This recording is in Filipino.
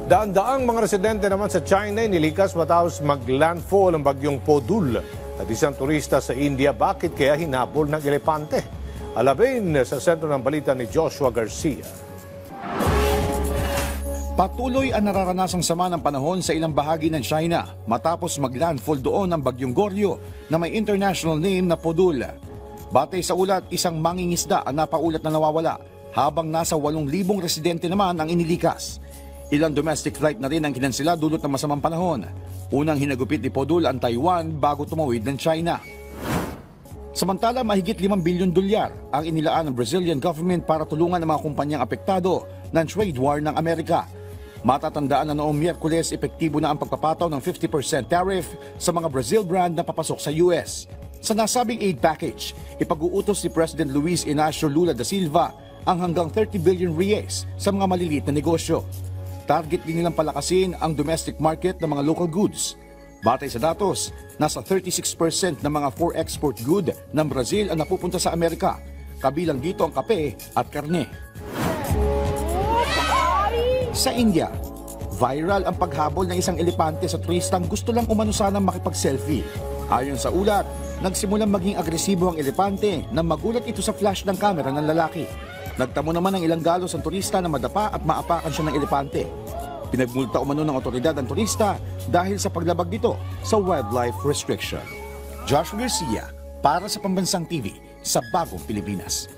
Daan-daang mga residente naman sa China nilikas matapos mag-landfall ang bagyong Podul at isang turista sa India. Bakit kaya hinabol ng elepante? Alabin sa sentro ng balita ni Joshua Garcia. Patuloy ang nararanasang sama ng panahon sa ilang bahagi ng China matapos mag-landfall doon ang bagyong Goryo na may international name na Podul. Batay sa ulat, isang mangingisda ang napaulat na nawawala habang nasa 8,000 residente naman ang inilikas. Ilang domestic flight na rin ang kinansela dulot ng masamang panahon. Unang hinagupit ni Podul ang Taiwan bago tumawid ng China. Samantala, mahigit 5 bilyon dolyar ang inilaan ng Brazilian government para tulungan ang mga kumpanyang apektado ng trade war ng Amerika. Matatandaan na noong Miyerkules, epektibo na ang pagpapataw ng 50% tariff sa mga Brazil brand na papasok sa US. Sa nasabing aid package, ipag-uutos ni President Luis Inacio Lula da Silva ang hanggang 30 billion reais sa mga maliliit na negosyo. Target din nilang palakasin ang domestic market ng mga local goods. Batay sa datos, nasa 36% ng mga for-export good ng Brazil ang napupunta sa Amerika, kabilang dito ang kape at karne. Sa India, viral ang paghabol ng isang elepante sa turistang gusto lang umano sanang makipag-selfie. Ayon sa ulat, nagsimulang maging agresibo ang elepante nang magulat ito sa flash ng kamera ng lalaki. Nagtamo naman ng ilang galos ang turista na madapa at maapakan siya ng elepante. Pinagmulta umano ng otoridad ang turista dahil sa paglabag nito sa wildlife restriction. Joshua Garcia, para sa Pambansang TV sa Bagong Pilipinas.